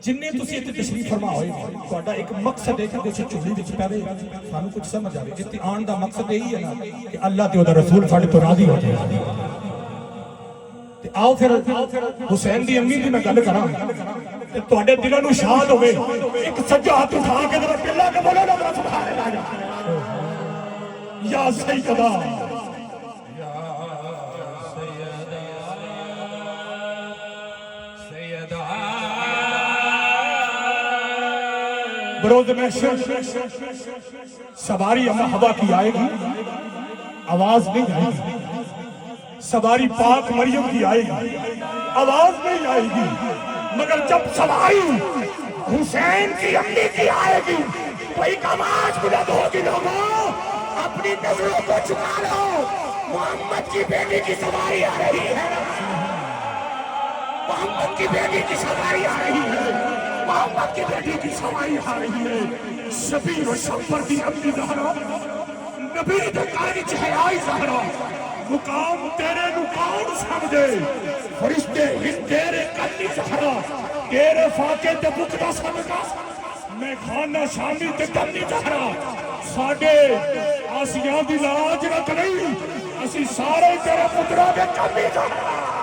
ਜਿੰਨੇ ਤੁਸੀਂ ਇੱਥੇ ਤਸ਼ਰੀਫ ਫਰਮਾ ਹੋਏ ਤੁਹਾਡਾ ਇੱਕ ਮਕਸਦ ਹੈ ਕਿ ਤੁਸੀਂ ਝੋਲੀ ਵਿੱਚ ਪਵੇ ਸਾਨੂੰ ਕੁਝ ਸਮਝ ਆਵੇ ਇੱਥੇ ਆਉਣ ਦਾ ਮਕਸਦ ਇਹੀ ਹੈ ਨਾ ਕਿ ਅੱਲਾਹ ਤੇ ਉਹਦਾ ਰਸੂਲ ਸਾਡੇ ਤੋਂ ਰਾਜ਼ੀ ਹੋ ਜਾਏ ਤੇ ਆਓ ਫਿਰ ਹੁਸੈਨ ਦੀ ਅੰਮੀ ਦੀ ਮੈਂ ਗੱਲ ਕਰਾਂ ਤੇ ਤੁਹਾਡੇ ਦਿਲਾਂ ਨੂੰ ਸ਼ਾਦ ਹੋਵੇ ਇੱਕ ਸੱਜਾ ਹੱਥ ਉਠਾ ਕੇ ਜਰਾ ਪਿੱਲਾ ਕੇ ਬੋਲੋ ਨਾ ਸੁਭਾਨ ਅੱਲਾਹ ਯਾ ਸੈਯਦਾ बरोज़ महशर सवारी अम्मा हवा की आएगी आवाज नहीं आएगी सवारी पाक मरियम की आएगी आवाज नहीं आएगी मगर जब सवारी हुसैन की अम्मी की आएगी तो एक आवाज बुलंद होगी लोगों अपनी नजरों को झुका लो मोहम्मद की बेटी की सवारी आ रही है मोहम्मद की बेटी की सवारी आ रही है मोहम्मद की बेटी की सवारी आ रही है शबीर और शब्बर की अम्मी ज़हरा नबी दे कारी चहराई ज़हरा मुकाम तेरे नुकाम समझे फरिश्ते हिंद तेरे कन्नी ज़हरा तेरे फाके ते बुकदा समझा मैं खाना शामी ते कन्नी ज़हरा साडे आसियां दी लाज रख नहीं असी सारे तेरे पुत्रा दे कन्नी ज़हरा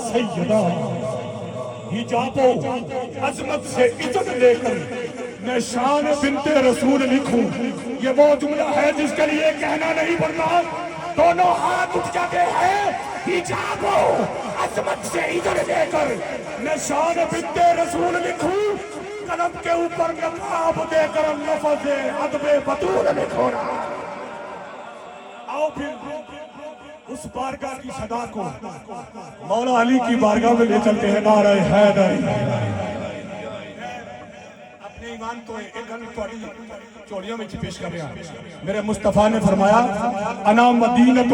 सैयदा हिजाबो अजमत से इज्जत लेकर मैं शान बिन्ते रसूल लिखूं ये वो जुमला है जिसके लिए कहना नहीं पड़ता दोनों हाथ उठ जाते हैं हिजाबो अजमत से इज्जत लेकर मैं शान बिन्ते रसूल लिखूं कलम के ऊपर नकाब देकर लफ्ज़ अदबे बतूल लिखो ना आओ फिर उस बारगाह की सदा को मौला अली की बारगाह में ले चलते हैं नारा हैदर अपने ईमान तो एक गल थोड़ी चोलियों में पेश कर रहा मेरे मुस्तफा ने फरमाया अना मदीनत